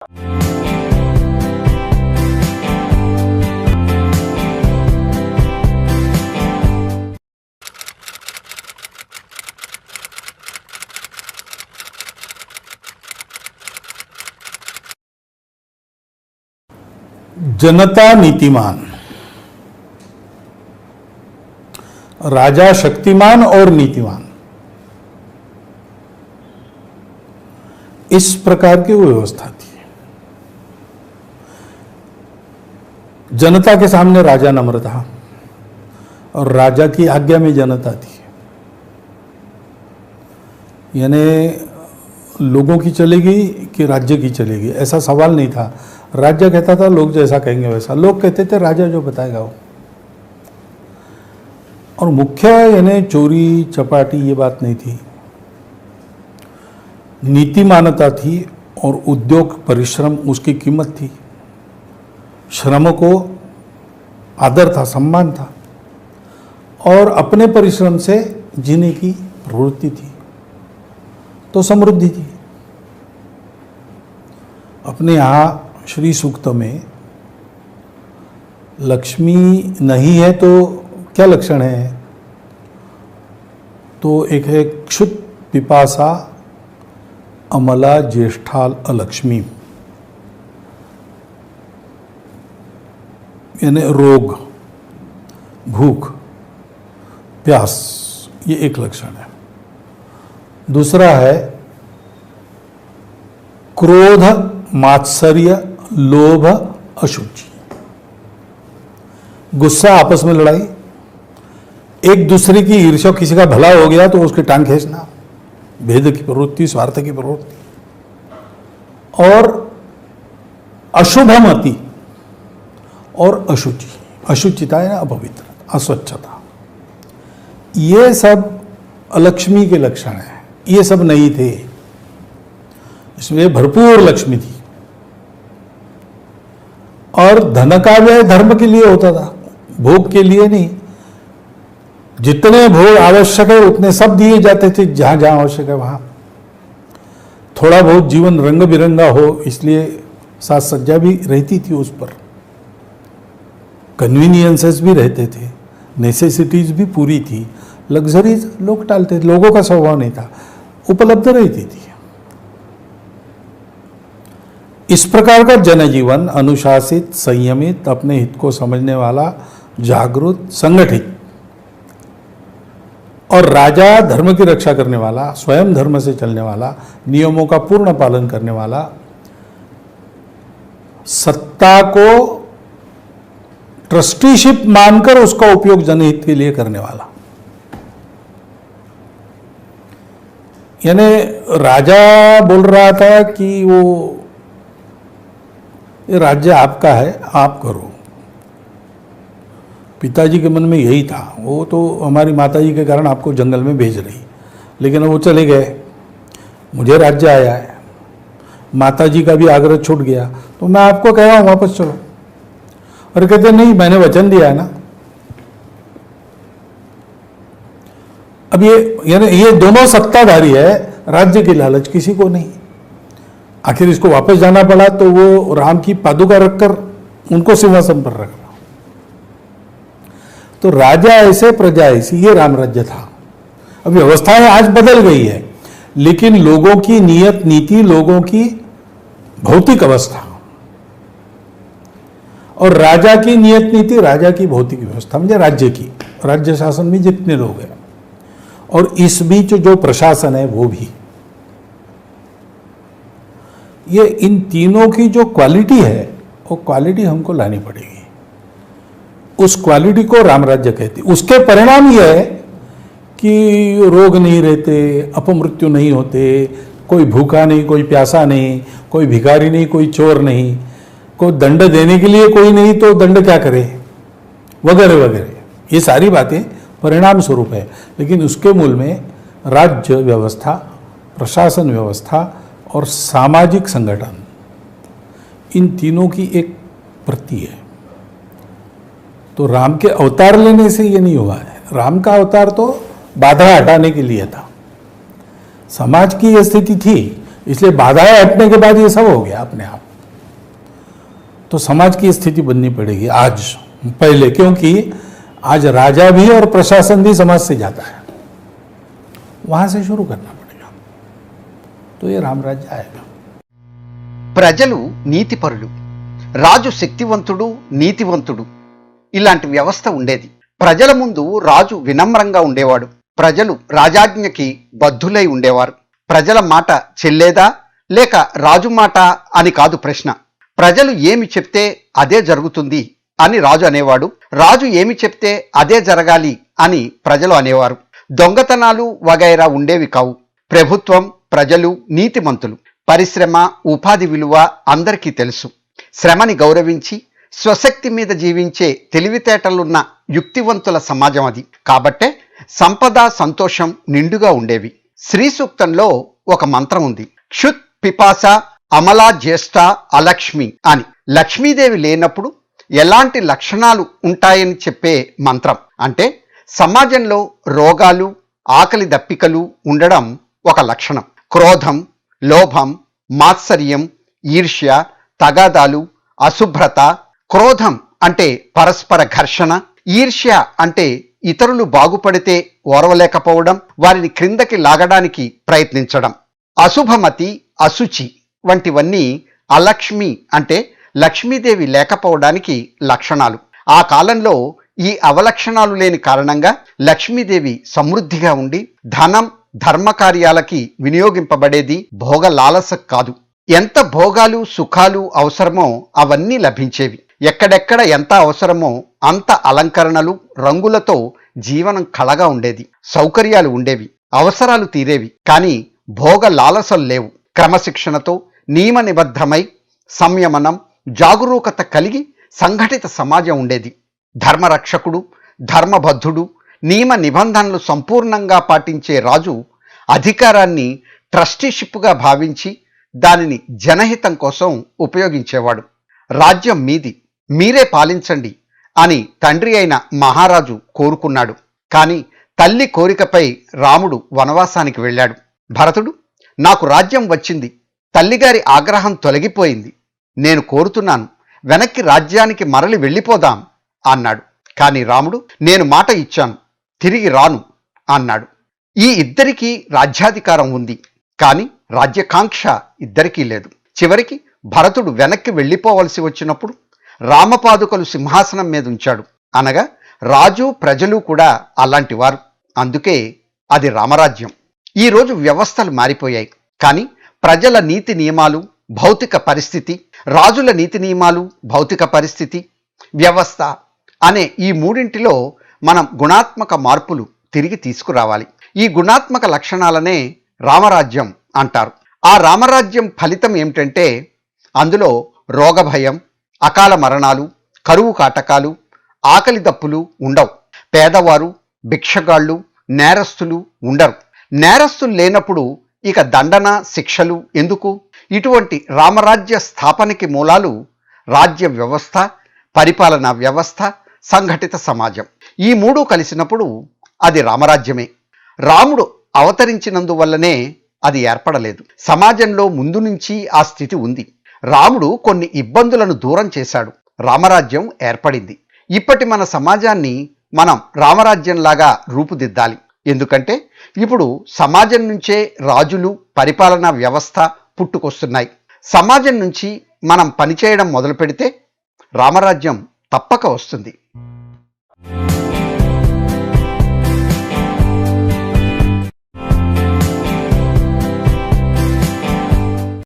जनता नीतिमान, राजा शक्तिमान और नीतिमान, इस प्रकार की वो व्यवस्था थी। जनता के सामने राजा नम्र था और राजा की आज्ञा में जनता थी। यानी लोगों की चलेगी कि राज्य की चलेगी, ऐसा सवाल नहीं था। राज्य कहता था लोग जैसा कहेंगे वैसा, लोग कहते थे राजा जो बताएगा वो। और मुख्य यानी चोरी चपाटी ये बात नहीं थी, नीतिमानता थी और उद्योग परिश्रम उसकी कीमत थी। श्रम को आदर था, सम्मान था और अपने परिश्रम से जीने की प्रवृत्ति थी, तो समृद्धि थी। अपने यहाँ श्री सूक्त में लक्ष्मी नहीं है तो क्या लक्षण है? तो एक है क्षुत पिपासा अमला ज्येष्ठाल अलक्ष्मी, यानी रोग, भूख, प्यास, ये एक लक्षण है। दूसरा है क्रोध, मात्सर्य, लोभ, अशुचि, गुस्सा, आपस में लड़ाई, एक दूसरे की ईर्ष्या, किसी का भला हो गया तो उसकी टांग खींचना, भेद की प्रवृत्ति, स्वार्थ की प्रवृत्ति, और अशुभमति और अशुचि, अशुचिता है ना, अपवित्र, अस्वच्छता, ये सब अलक्ष्मी के लक्षण हैं। ये सब नहीं थे, इसमें भरपूर लक्ष्मी थी। और धन का व्यय धर्म के लिए होता था, भोग के लिए नहीं। जितने भोग आवश्यक है उतने सब दिए जाते थे, जहां जहां आवश्यक है वहां। थोड़ा बहुत जीवन रंग बिरंगा हो इसलिए साज सज्जा भी रहती थी, उस पर कन्वीनियंसेस भी रहते थे, नेसेसिटीज भी पूरी थी, लग्जरीज लोग टालते थे, लोगों का स्वभाव नहीं था, उपलब्ध रहती थी। इस प्रकार का जनजीवन अनुशासित, संयमित, अपने हित को समझने वाला, जागरूक, संगठित, और राजा धर्म की रक्षा करने वाला, स्वयं धर्म से चलने वाला, नियमों का पूर्ण पालन करने वाला, सत्ता को ट्रस्टीशिप मानकर उसका उपयोग जनहित के लिए करने वाला। यानी राजा बोल रहा था कि वो ये राज्य आपका है, आप करो। पिताजी के मन में यही था, वो तो हमारी माताजी के कारण आपको जंगल में भेज रही, लेकिन वो चले गए, मुझे राज्य आया है, माताजी का भी आग्रह छूट गया, तो मैं आपको कह रहा हूँ वापस चलो। और कहते नहीं, मैंने वचन दिया है ना। अब ये दोनों सत्ताधारी है, राज्य की लालच किसी को नहीं। आखिर इसको वापस जाना पड़ा तो वो राम की पादुका रखकर उनको सिंहासन पर रखा। तो राजा ऐसे, प्रजा ऐसी, ये राम राज्य था। अब व्यवस्थाएं आज बदल गई है, लेकिन लोगों की नियत नीति, लोगों की भौतिक अवस्था और राजा की नियत नीति, राजा की भौतिक व्यवस्था, म्हणजे राज्य की, राज्य शासन में जितने लोग हैं, और इस बीच जो प्रशासन है वो भी, ये इन तीनों की जो क्वालिटी है वो क्वालिटी हमको लानी पड़ेगी। उस क्वालिटी को राम राज्य कहते। उसके परिणाम ये है कि रोग नहीं रहते, अपमृत्यु नहीं होते, कोई भूखा नहीं, कोई प्यासा नहीं, कोई भिखारी नहीं, कोई चोर नहीं, कोई दंड देने के लिए कोई नहीं तो दंड क्या करे, वगैरह वगैरह। ये सारी बातें परिणाम स्वरूप है, लेकिन उसके मूल में राज्य व्यवस्था, प्रशासन व्यवस्था और सामाजिक संगठन, इन तीनों की एक प्रति है। तो राम के अवतार लेने से ये नहीं हुआ है। राम का अवतार तो बाधा हटाने के लिए था। समाज की यह स्थिति थी, इसलिए बाधाएं हटने के बाद ये सब हो गया अपने आप। तो समाज की स्थिति बननी पड़ेगी आज पहले, क्योंकि आज राजा भी और प्रशासन भी समाज से जाता है, वहां से शुरू करना पड़ेगा, तो ये राम राज्य आएगा। ప్రజలు నీతిపరులు, రాజు శక్తివంతుడు నీతివంతుడు, ఇలాంటి వ్యవస్థ ఉండేది. ప్రజల ముందు రాజు వినమ్రంగా ఉండేవాడు. ప్రజలు రాజాజ్ఞకి బద్ధులై ఉండేవారు. ప్రజల మాట చెల్లేదా లేక రాజు మాట అని కాదు ప్రశ్న. ప్రజలు ఏమి చెప్తే అదే జరుగుతుంది అని రాజు అనేవాడు. రాజు ఏమి చెప్తే అదే జరగాలి అని ప్రజలు అనేవారు. దొంగతనాలు వగైరా ఉండేవి కావు. ప్రభుత్వం, ప్రజలు నీతిమంతులు. పరిశ్రమ, ఉపాధి విలువ అందరికీ తెలుసు. శ్రమని గౌరవించి స్వశక్తి మీద జీవించే తెలివితేటలున్న యుక్తివంతుల సమాజం అది. కాబట్టే సంపద, సంతోషం నిండుగా ఉండేవి. శ్రీ సూక్తంలో ఒక మంత్రం ఉంది, క్షుత్ పిపాస అమలా జ్యేష్ఠ అలక్ష్మి అని. లక్ష్మీదేవి లేనప్పుడు ఎలాంటి లక్షణాలు ఉంటాయని చెప్పే మంత్రం. అంటే సమాజంలో రోగాలు, ఆకలి దప్పికలు ఉండడం ఒక లక్షణం. క్రోధం, లోభం, మాత్సర్యం, ఈర్ష్య, తగాదాలు, అశుభ్రత. క్రోధం అంటే పరస్పర ఘర్షణ, ఈర్ష్య అంటే ఇతరులు బాగుపడితే ఓర్వలేకపోవడం, వారిని క్రిందకి లాగడానికి ప్రయత్నించడం. అశుభమతి, అశుచి వంటివన్నీ అలక్ష్మి అంటే లక్ష్మీదేవి లేకపోవడానికి లక్షణాలు. ఆ కాలంలో ఈ అవలక్షణాలు లేని కారణంగా లక్ష్మీదేవి సమృద్ధిగా ఉండి ధనం, ధర్మకార్యాలకి వినియోగింపబడేది, భోగ లాలస కాదు. ఎంత భోగాలు, సుఖాలు అవసరమో అవన్నీ లభించేవి. ఎక్కడెక్కడ ఎంత అవసరమో అంత అలంకరణలు, రంగులతో జీవనం కళగా ఉండేది. సౌకర్యాలు ఉండేవి, అవసరాలు తీరేవి. కానీ భోగ లాలసలు లేవు. క్రమశిక్షణతో నియమ నిబద్ధమై సంయమనం, జాగరూకత కలిగి సంఘటిత సమాజం ఉండేది. ధర్మరక్షకుడు, ధర్మబద్ధుడు, నియమ నిబంధనలు సంపూర్ణంగా పాటించే రాజు అధికారాన్ని ట్రస్టీషిప్గా భావించి దానిని జనహితం కోసం ఉపయోగించేవాడు. రాజ్యం మీది, మీరే పాలించండి అని తండ్రి అయిన మహారాజు కోరుకున్నాడు. కానీ తల్లి కోరికపై రాముడు వనవాసానికి వెళ్ళాడు. భరతుడు, నాకు రాజ్యం వచ్చింది, తల్లిగారి ఆగ్రహం తొలగిపోయింది, నేను కోరుతున్నాను, వెనక్కి రాజ్యానికి మరలి వెళ్ళిపోదాం అన్నాడు. కానీ రాముడు, నేను మాట ఇచ్చాను, తిరిగి రాను అన్నాడు. ఈ ఇద్దరికీ రాజ్యాధికారం ఉంది, కానీ రాజ్యకాంక్ష ఇద్దరికీ లేదు. చివరికి భరతుడు వెనక్కి వెళ్ళిపోవలసి వచ్చినప్పుడు రామపాదుకలు సింహాసనం మీద ఉంచాడు. అనగా రాజు, ప్రజలు కూడా అలాంటి వారు. అందుకే అది రామరాజ్యం. ఈరోజు వ్యవస్థలు మారిపోయాయి, కానీ ప్రజల నీతి నియమాలు, భౌతిక పరిస్థితి, రాజుల నీతి నియమాలు, భౌతిక పరిస్థితి, వ్యవస్థ అనే ఈ మూడింటిలో మనం గుణాత్మక మార్పులు తిరిగి తీసుకురావాలి. ఈ గుణాత్మక లక్షణాలనే రామరాజ్యం అంటారు. ఆ రామరాజ్యం ఫలితం ఏమిటంటే అందులో రోగభయం, అకాల మరణాలు, కరువు కాటకాలు, ఆకలి దప్పులు ఉండవు. పేదవారు, భిక్షగాళ్ళు, నేరస్తులు ఉండరు. నేరస్తులు లేనప్పుడు ఇక దండన, శిక్షలు ఎందుకు? ఇటువంటి రామరాజ్య స్థాపనకి మూలాలు రాజ్య వ్యవస్థ, పరిపాలనా వ్యవస్థ, సంఘటిత సమాజం. ఈ మూడు కలిసినప్పుడు అది రామరాజ్యమే. రాముడు అవతరించినందువల్లనే అది ఏర్పడలేదు. సమాజంలో ముందు నుంచి ఆ స్థితి ఉంది. రాముడు కొన్ని ఇబ్బందులను దూరం చేశాడు, రామరాజ్యం ఏర్పడింది. ఇప్పటి మన సమాజాన్ని మనం రామరాజ్యంలాగా రూపుదిద్దాలి. ఎందుకంటే ఇప్పుడు సమాజం నుంచే రాజులు, పరిపాలనా వ్యవస్థ పుట్టుకొస్తున్నాయి. సమాజం నుంచి మనం పనిచేయడం మొదలు పెడితే రామరాజ్యం తప్పక వస్తుంది.